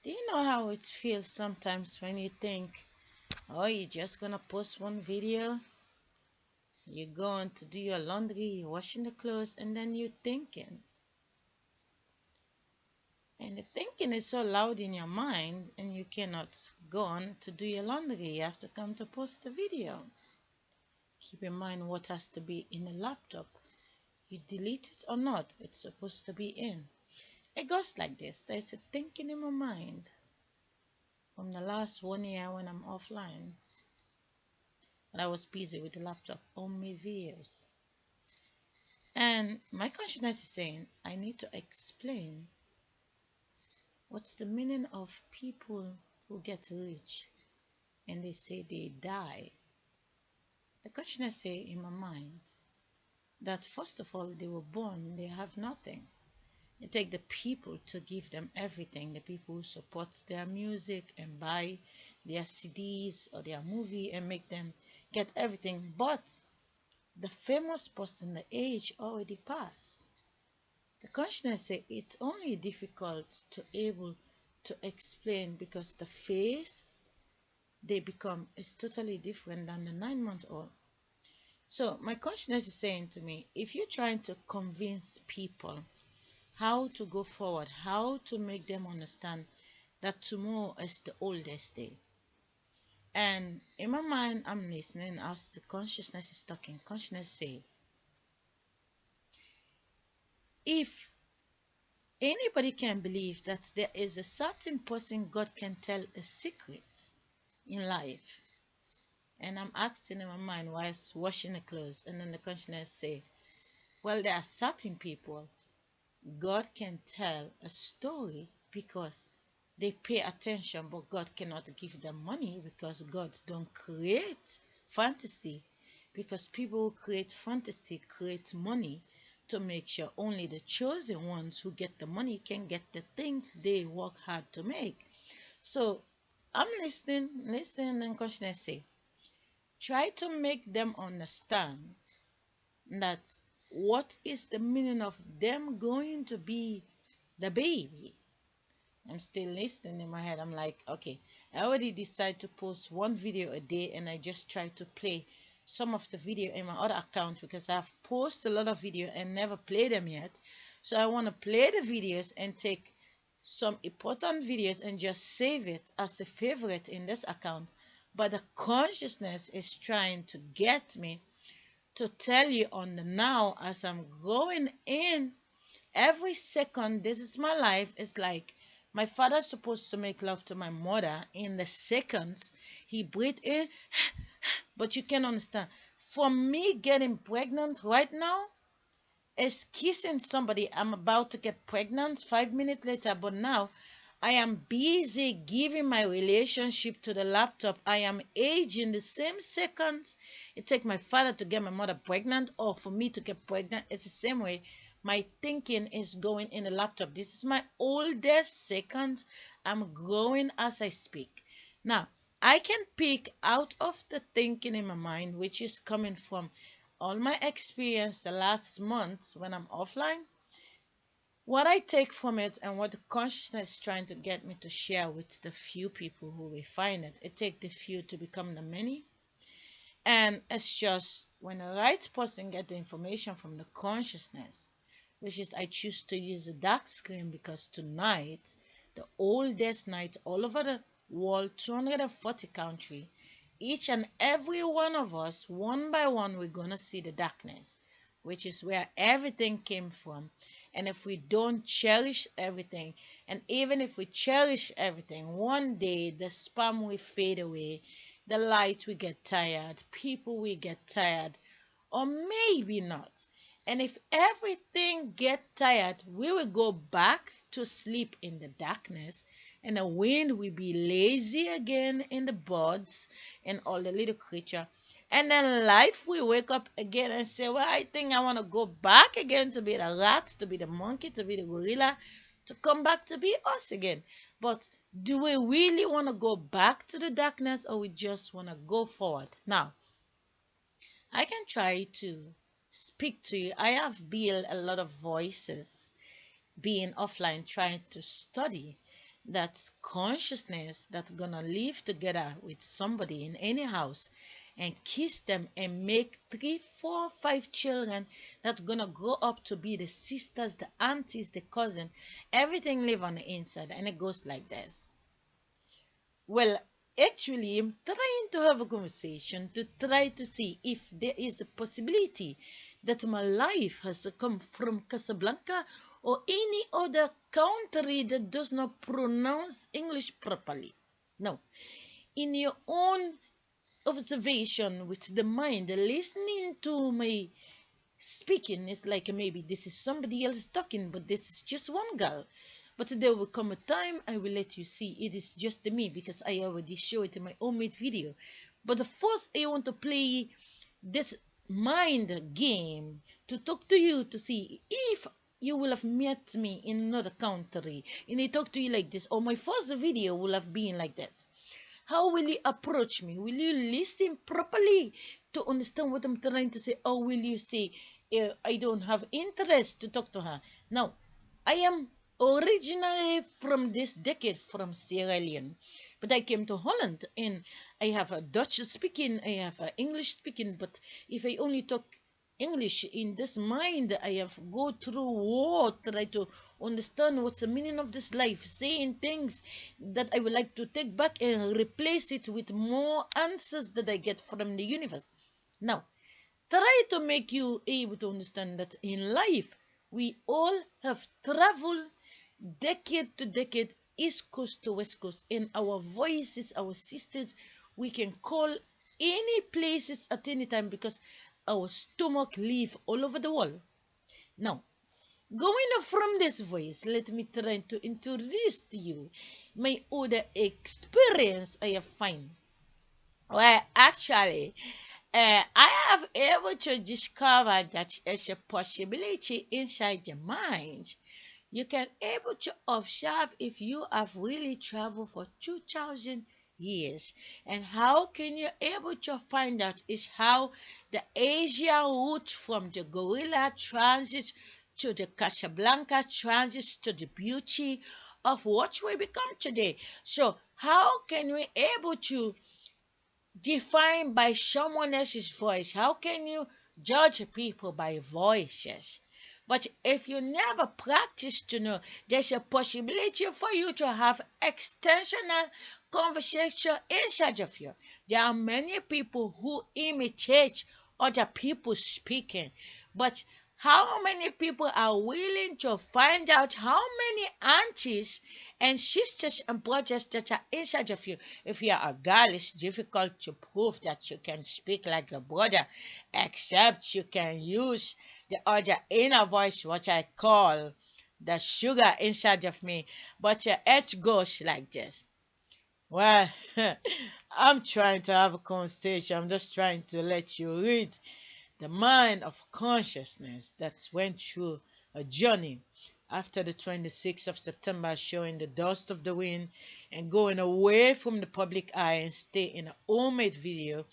Do you know how it feels sometimes when you think, oh, you're just gonna post one video, you're going to do your laundry, you're washing the clothes, and then you're thinking. And the thinking is so loud in your mind, and you cannot go on to do your laundry. You have to come to post the video. Keep in mind what has to be in the laptop. You delete it or not, it's supposed to be in. It goes like this. There's a thinking in my mind from the last 1 year when I'm offline. And I was busy with the laptop on my videos. And my consciousness is saying, I need to explain what's the meaning of people who get rich and they say they die. The consciousness say in my mind that first of all, they were born, they have nothing. It takes the people to give them everything, the people who support their music and buy their CDs or their movie and make them get everything. But the famous person, the age already passed. The consciousness say it's only difficult to able to explain because the face they become is totally different than the 9-month-old. So my consciousness is saying to me, if you're trying to convince people how to go forward, how to make them understand that tomorrow is the oldest day. And in my mind, I'm listening as the consciousness is talking. Consciousness say, if anybody can believe that there is a certain person God can tell a secret in life, and I'm asking in my mind while I was washing the clothes, and then the consciousness say, well, there are certain people God can tell a story because they pay attention, but God cannot give them money because God don't create fantasy, because people who create fantasy create money to make sure only the chosen ones who get the money can get the things they work hard to make. So I'm listening, and consciousness say, try to make them understand that what is the meaning of them going to be the baby. I'm still listening in my head. I'm like, okay, I already decided to post one video a day, and I just try to play some of the video in my other account because I've posted a lot of video and never played them yet. So I want to play the videos and take some important videos and just save it as a favorite in this account. But the consciousness is trying to get me to tell you on the now as I'm going in every second. This is my life. It's like my father's supposed to make love to my mother in the seconds he breathed in, but you can understand. For me, getting pregnant right now is kissing somebody. I'm about to get pregnant 5 minutes later, but now I am busy giving my relationship to the laptop. I am aging the same seconds it takes my father to get my mother pregnant or for me to get pregnant. It's the same way my thinking is going in the laptop. This is my oldest seconds. I'm growing as I speak. Now, I can pick out of the thinking in my mind, which is coming from all my experience the last months when I'm offline, what I take from it and what the consciousness is trying to get me to share with the few people who refine it. It takes the few to become the many. And it's just when the right person gets the information from the consciousness, which is I choose to use a dark screen because tonight, the oldest night all over the world, 240 countries, each and every one of us, one by one, we're going to see the darkness, which is where everything came from. And if we don't cherish everything, and even if we cherish everything, one day the spam will fade away, the light will get tired, people will get tired, or maybe not. And if everything get tired, we will go back to sleep in the darkness, and the wind will be lazy again in the birds and all the little creature. And then life will wake up again and say, well, I think I want to go back again to be the rat, to be the monkey, to be the gorilla, to come back to be us again. But do we really want to go back to the darkness, or we just want to go forward? Now, I can try to speak to you. I have built a lot of voices being offline, trying to study. That's consciousness that's gonna live together with somebody in any house and kiss them and make 3, 4, 5 children that's gonna grow up to be the sisters, the aunties, the cousin. Everything live on the inside, and it goes like this. Well, actually, I'm trying to have a conversation to try to see if there is a possibility that my life has come from Casablanca or any other country that does not pronounce English properly. Now, in your own observation with the mind, listening to my speaking is like maybe this is somebody else talking, but this is just one girl. But there will come a time I will let you see it is just me, because I already showed it in my own made video. But the first I want to play this mind game to talk to you to see if you will have met me in another country and I talk to you like this, or my first video will have been like this. How will you approach me? Will you listen properly to understand what I'm trying to say, or will you say, I don't have interest to talk to her? Now, I am originally from this decade from Sierra Leone, but I came to Holland and I have a Dutch speaking, I have a English speaking, but if I only talk English in this mind, I have go through war, try to understand what's the meaning of this life, saying things that I would like to take back and replace it with more answers that I get from the universe. Now, try to make you able to understand that in life, we all have traveled decade to decade, east coast to west coast, and our voices, our sisters, we can call any places at any time because our stomach live all over the world. Now, going up from this voice, let me try to introduce to you my other experience I have found. Well, actually, I have able to discover that it's a possibility inside your mind. You can able to observe if you have really traveled for 2,000 years. And how can you able to find out is how the Asian route from the gorilla transits to the Casablanca transits to the beauty of what we become today. So how can we able to define by someone else's voice? How can you judge people by voices? But if you never practice to know, there's a possibility for you to have extensional conversation inside of you. There are many people who imitate other people speaking, but how many people are willing to find out how many aunties and sisters and brothers that are inside of you? If you are a girl, it's difficult to prove that you can speak like a brother, except you can use the other inner voice, what I call the sugar inside of me. But it goes like this. Well, I'm trying to have a conversation. I'm just trying to let you read the mind of consciousness that went through a journey after the 26th of September, showing the dust of the wind and going away from the public eye and stay in a homemade video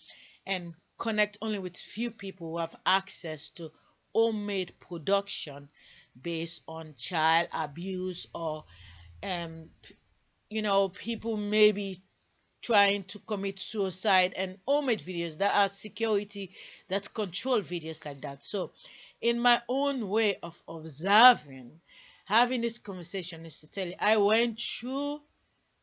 and connect only with few people who have access to homemade production based on child abuse or people maybe trying to commit suicide, and homemade videos that are security that control videos like that. So in my own way of observing, having this conversation is to tell you, I went through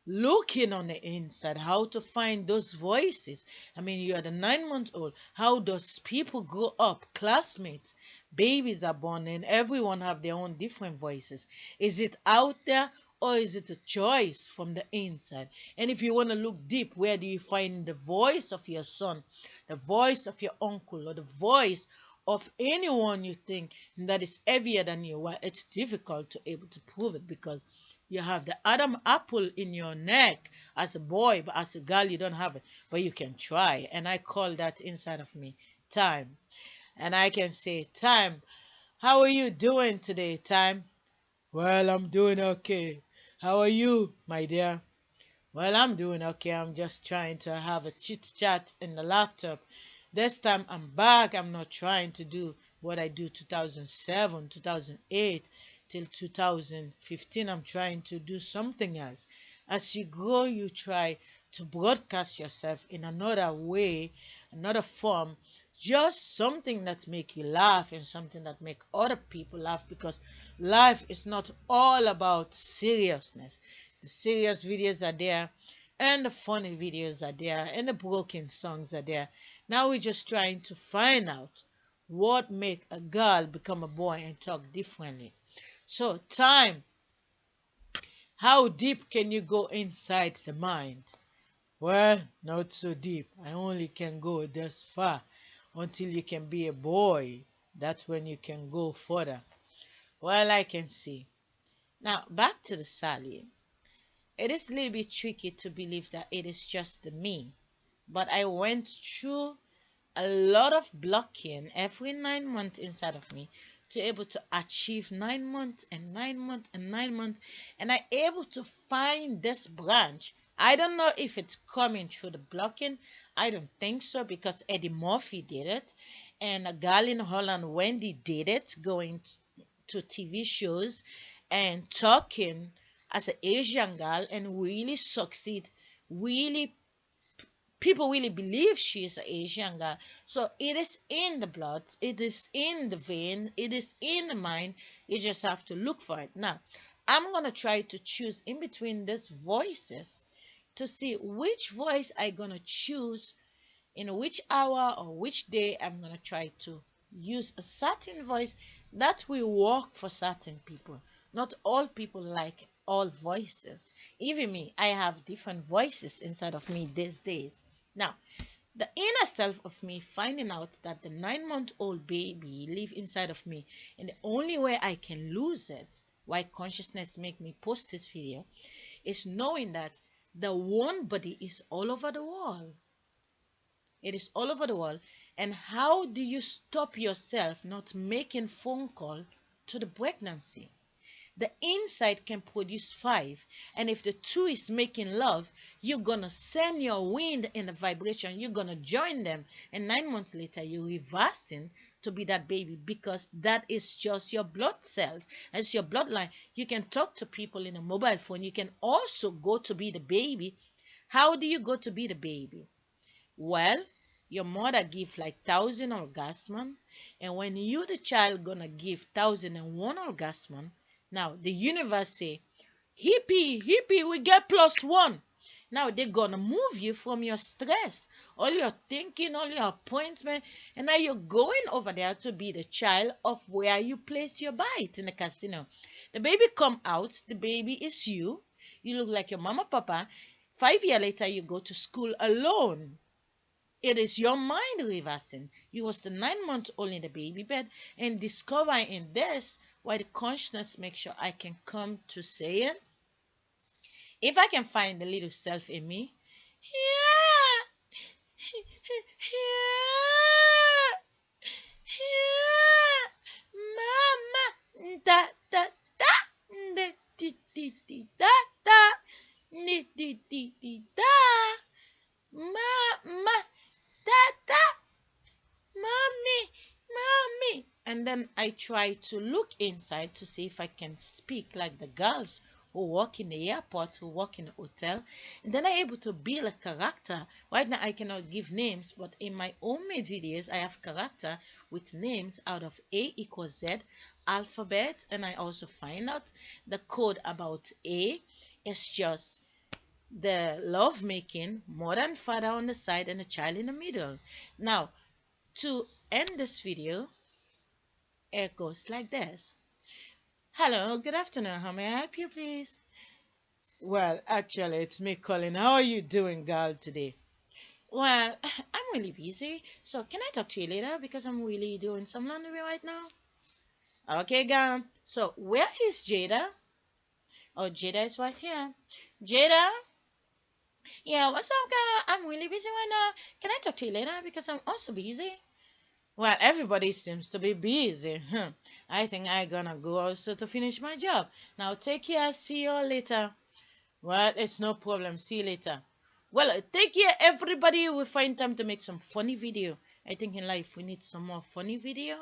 looking on the inside, how to find those voices. I mean, you are the 9-month-old. How does people grow up? Classmates, babies are born, and everyone have their own different voices. Is it out there, or is it a choice from the inside? And if you want to look deep, where do you find the voice of your son, the voice of your uncle, or the voice of anyone you think that is heavier than you? Well, it's difficult to able to prove it because you have the Adam apple in your neck as a boy, but as a girl you don't have it. But you can try, and I call that inside of me time. And I can say, time, how are you doing today, time? Well, I'm doing okay. How are you, my dear? Well, I'm doing okay. I'm just trying to have a chit chat in the laptop. This time I'm back. I'm not trying to do what I do 2007, 2008, till 2015. I'm trying to do something else. As you grow, you try to broadcast yourself in another way, another form, just something that make you laugh and something that make other people laugh, because life is not all about seriousness. The serious videos are there, and the funny videos are there, and the broken songs are there. Now we're just trying to find out what make a girl become a boy and talk differently. So time, how deep can you go inside the mind? Well, not so deep. I only can go this far. Until you can be a boy, that's when you can go further. Well, I can see. Now, back to the Sally. It is a little bit tricky to believe that it is just the me. But I went through a lot of blocking every 9 months inside of me to able to achieve 9 months and 9 months and 9 months. And I able to find this branch. I don't know if it's coming through the blocking. I don't think so, because Eddie Murphy did it. And a girl in Holland, Wendy, did it, going to TV shows and talking as an Asian girl and really succeed. Really, people really believe she is an Asian girl. So it is in the blood. It is in the vein. It is in the mind. You just have to look for it. Now, I'm going to try to choose in between these voices to see which voice I'm going to choose in which hour or which day. I'm going to try to use a certain voice that will work for certain people. Not all people like all voices. Even me, I have different voices inside of me these days. Now, the inner self of me finding out that the 9-month-old baby live inside of me, and the only way I can lose it, why consciousness make me post this video, is knowing that the one body is all over the world. It is all over the world. And how do you stop yourself not making phone call to the pregnancy? The inside can produce 5. And if the 2 is making love, you're going to send your wind in the vibration. You're going to join them. And 9 months later, you're reversing to be that baby, because that is just your blood cells. That's your bloodline. You can talk to people in a mobile phone. You can also go to be the baby. How do you go to be the baby? Well, your mother give like 1,000 orgasm. And when you, the child, going to give 1,001 orgasm, now, the universe say, hippie, hippie, we get +1. Now, they're going to move you from your stress, all your thinking, all your appointment, and now you're going over there to be the child of where you place your bite in the casino. The baby come out, the baby is you. You look like your mama, papa. 5 years later, you go to school alone. It is your mind reversing. You was the 9-month-old in the baby bed and discovering in this why the consciousness makes sure I can come to say it. If I can find the little self in me, mama, da da da, da di di di da da, di di di di da, mama. Dada, mommy, mommy. And then I try to look inside to see if I can speak like the girls who work in the airport, who work in the hotel. And then I'm able to build a character. Right now I cannot give names, but in my homemade videos I have character with names out of A equals Z alphabet. And I also find out the code about A is just the love making, mother and father on the side, and the child in the middle. Now, to end this video, it goes like this. Hello, good afternoon. How may I help you, please? Well, actually, it's me calling. How are you doing, girl, today? Well, I'm really busy, so can I talk to you later? Because I'm really doing some laundry right now. Okay, girl. So, where is Jada? Oh, Jada is right here. Jada? Yeah, what's up, girl? I'm really busy right now. Can I talk to you later? Because I'm also busy. Well, everybody seems to be busy. I think I'm gonna go also to finish my job. Now, take care. See you later. Well, it's no problem. See you later. Well, take care, everybody. We'll find time to make some funny video. I think in life we need some more funny video.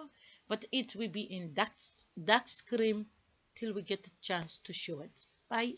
But it will be in dark screen till we get a chance to show it. Bye.